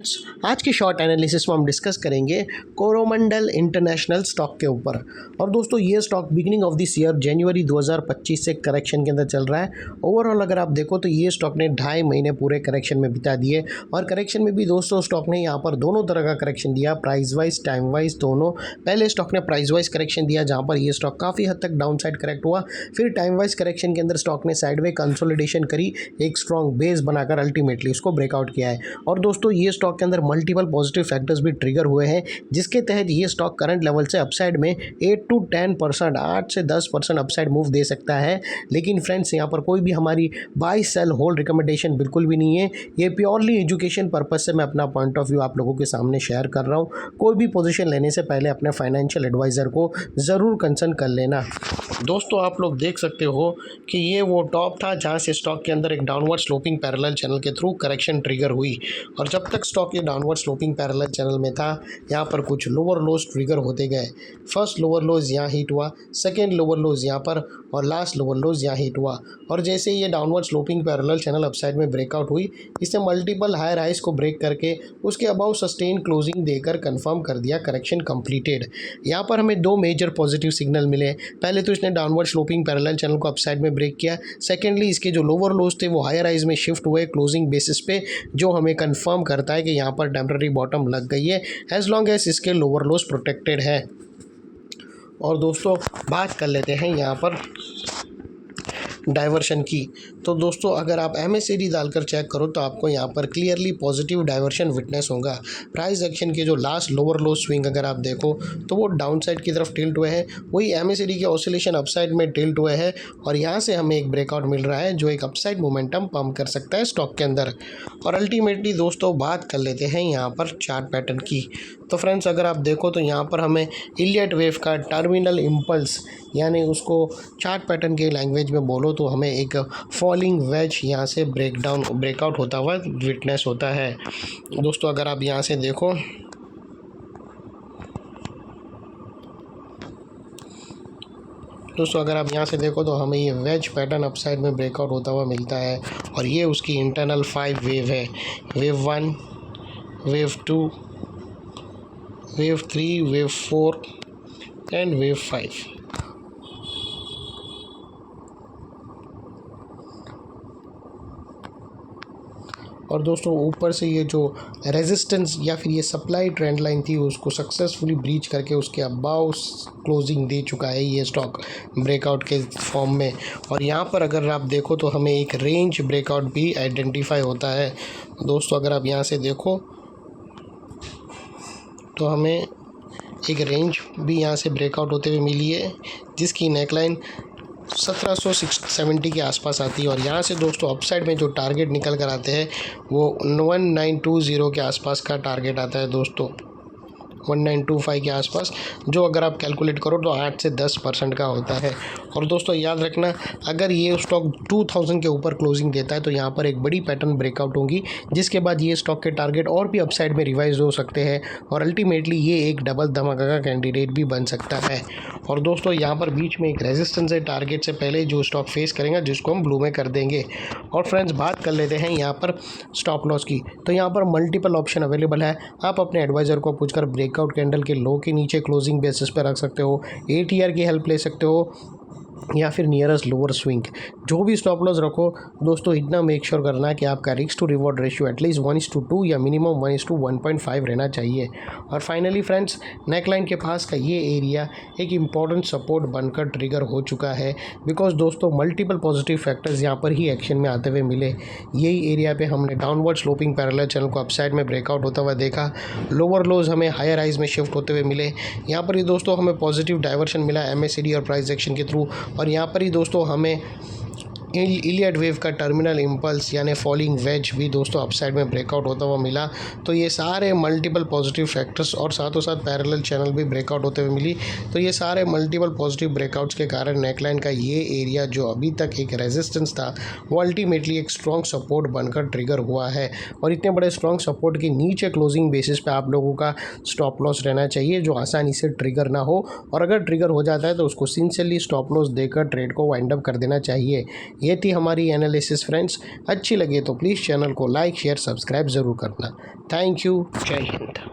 आज की short analysis में हम डिस्कस करेंगे कोरोमंडल इंटरनेशनल स्टॉक के ऊपर। और दोस्तों ये stock beginning of this year January 2025 से करेक्शन के अंदर चल रहा है। ओवरऑल अगर आप देखो तो ये स्टॉक ने 2.5 महीने पूरे करेक्शन में बिता दिए और करेक्शन में भी दोस्तों स्टॉक ने यहाँ पर दोनों तरह का करेक्शन दिया, प्राइस वाइज टाइम वाइज दोनों। पहले स्टॉक ने प्राइस वाइज करेक्शन दिया जहाँ पर ये स्टॉक काफ़ी हद तक डाउन साइड करेक्ट हुआ, फिर टाइम वाइज करेक्शन के अंदर स्टॉक ने साइडवे कंसोलिडेशन करी, एक स्ट्रॉन्ग बेस बनाकर अल्टीमेटली उसको ब्रेकआउट किया है। और दोस्तों ये स्टॉक के अंदर मल्टीपल पॉजिटिव फैक्टर्स भी ट्रिगर हुए हैं जिसके तहत ये स्टॉक करंट लेवल से अपसाइड में 8 to 10%, 8 से 10% अपसाइड मूव दे सकता है। लेकिन फ्रेंड्स यहाँ पर कोई भी हमारी बाय सेल होल्ड रिकमेंडेशन बिल्कुल भी नहीं है। ये प्योरली एजुकेशन पर्पज से मैं अपना पॉइंट ऑफ व्यू आप लोगों के सामने शेयर कर रहा हूँ। कोई भी पोजीशन लेने से पहले अपने फाइनेंशियल एडवाइज़र को ज़रूर कंसल्ट कर लेना। दोस्तों आप लोग देख सकते हो कि ये वो टॉप था जहाँ से स्टॉक के अंदर एक डाउनवर्ड स्लोपिंग पैरेलल चैनल के थ्रू करेक्शन ट्रिगर हुई, और जब तक स्टॉक ये डाउनवर्ड स्लोपिंग पैरेलल चैनल में था यहाँ पर कुछ लोअर लोज ट्रिगर होते गए। फर्स्ट लोअर लोज यहाँ हिट हुआ, सेकेंड लोअर लोज यहाँ पर, और लास्ट लोअर लोज यहाँ हिट हुआ। और जैसे ही ये downward sloping parallel channel upside में ब्रेकआउट हुई, इसने मल्टीपल हायर हाइज को ब्रेक करके उसके अबाउ सस्टेन क्लोजिंग देकर कंफर्म कर दिया करेक्शन कंप्लीटेड। यहाँ पर हमें दो मेजर पॉजिटिव सिग्नल मिले। पहले तो इसने डाउनवर्ड स्लोपिंग पैरेलल चैनल को अपसाइड में ब्रेक किया, सेकेंडली इसके जो लोअर लोज थे वो हायर हाइज में शिफ्ट हुए क्लोजिंग बेसिस पे, जो हमें कंफर्म करता है कि यहाँ पर टेम्पररी बॉटम लग गई है एज लॉन्ग एज इसके लोअर लोज प्रोटेक्टेड है। और दोस्तों बात कर लेते हैं यहाँ पर डाइवर्शन की। तो दोस्तों अगर आप MACD डालकर चेक करो तो आपको यहाँ पर क्लियरली पॉजिटिव डाइवर्शन विटनेस होगा। प्राइस एक्शन के जो लास्ट लोअर लो स्विंग अगर आप देखो तो वो डाउन साइड की तरफ टिल्ट हुए हैं, वही MACD के ऑसिलेशन अपसाइड में टिल्ट हुए हैं, और यहाँ से हमें एक ब्रेकआउट मिल रहा है जो एक अपसाइड मोमेंटम पंप कर सकता है स्टॉक के अंदर। और अल्टीमेटली दोस्तों बात कर लेते हैं यहाँ पर चार्ट पैटर्न की। तो फ्रेंड्स अगर आप देखो तो यहाँ पर हमें इलियट वेव का टर्मिनल इम्पल्स, यानी उसको चार्ट पैटर्न के लैंग्वेज में बोलो तो हमें एक फॉलिंग वेज यहाँ से ब्रेकआउट होता हुआ विटनेस होता है। दोस्तों अगर आप यहाँ से देखो तो हमें ये वेज पैटर्न अपसाइड में ब्रेकआउट होता हुआ मिलता है, और ये उसकी इंटरनल 5 वेव है। Wave 1, wave 2, wave 3, wave 4 and wave 5। और दोस्तों ऊपर से ये जो रेजिस्टेंस या फिर ये सप्लाई ट्रेंड लाइन थी उसको सक्सेसफुली ब्रीच करके उसके अबाउ क्लोजिंग दे चुका है ये स्टॉक ब्रेकआउट के फॉर्म में। और यहाँ पर अगर आप देखो तो हमें एक रेंज ब्रेकआउट भी आइडेंटिफाई होता है। दोस्तों अगर आप यहाँ से देखो तो हमें एक रेंज भी यहाँ से ब्रेकआउट होते हुए मिली है जिसकी नेकलाइन 1770 के आसपास आती है, और यहाँ से दोस्तों अपसाइड में जो टारगेट निकल कर आते हैं वो 1920 के आसपास का टारगेट आता है दोस्तों, 1925 के आसपास, जो अगर आप कैलकुलेट करो तो 8 से 10% का होता है। और दोस्तों याद रखना अगर ये स्टॉक 2000 के ऊपर क्लोजिंग देता है तो यहाँ पर एक बड़ी पैटर्न ब्रेकआउट होगी, जिसके बाद ये स्टॉक के टारगेट और भी अपसाइड में रिवाइज हो सकते हैं, और अल्टीमेटली ये एक डबल धमाका का कैंडिडेट भी बन सकता है। और दोस्तों यहाँ पर बीच में एक रेजिस्टेंस है टारगेट से पहले जो स्टॉक फेस करेंगे, जिसको हम ब्लू में कर देंगे। और फ्रेंड्स बात कर लेते हैं यहाँ पर स्टॉप लॉस की। तो यहाँ पर मल्टीपल ऑप्शन अवेलेबल है, आप अपने एडवाइज़र को पूछकर ब्रेकआउट कैंडल के लो के नीचे क्लोजिंग बेसिस पर रख सकते हो, ATR की हेल्प ले सकते हो, या फिर नियरेस्ट लोअर स्विंग। जो भी स्टॉप लॉस रखो दोस्तों इतना मेक श्योर करना कि आपका risk to reward ratio at least 1:2 या मिनिमम 1:1.5 रहना चाहिए। और फाइनली फ्रेंड्स नेकलाइन के पास का ये एरिया एक इम्पॉर्टेंट सपोर्ट बनकर ट्रिगर हो चुका है, बिकॉज दोस्तों मल्टीपल पॉजिटिव फैक्टर्स यहाँ पर ही एक्शन में आते हुए मिले। यही एरिया पे हमने डाउनवर्ड स्लोपिंग पैरेलल चैनल को अपसाइड में ब्रेकआउट होता हुआ देखा, लोअर लोज हमें हायर हाइज में शिफ्ट होते हुए मिले। यहाँ पर ही दोस्तों हमें पॉजिटिव डाइवर्शन मिला MACD और प्राइस एक्शन के थ्रू, और यहाँ पर ही दोस्तों हमें इलियट वेव का टर्मिनल इम्पल्स यानी फॉलिंग वेज भी दोस्तों अपसाइड में ब्रेकआउट होता हुआ मिला। तो ये सारे मल्टीपल पॉजिटिव फैक्टर्स और साथों साथ पैरेलल चैनल भी ब्रेकआउट होते हुए मिली। तो ये सारे मल्टीपल पॉजिटिव ब्रेकआउट्स के कारण नेकलाइन का ये एरिया जो अभी तक एक रेजिस्टेंस था वो अल्टीमेटली एक स्ट्रॉन्ग सपोर्ट बनकर ट्रिगर हुआ है, और इतने बड़े स्ट्रॉन्ग सपोर्ट के नीचे क्लोजिंग बेसिस पे आप लोगों का स्टॉप लॉस रहना चाहिए जो आसानी से ट्रिगर ना हो, और अगर ट्रिगर हो जाता है तो उसको सिंसियरली स्टॉप लॉस देकर ट्रेड को वाइंड अप कर देना चाहिए। ये थी हमारी एनालिसिस फ्रेंड्स। अच्छी लगे तो प्लीज़ चैनल को लाइक शेयर सब्सक्राइब ज़रूर करना। Thank you. जय हिंद।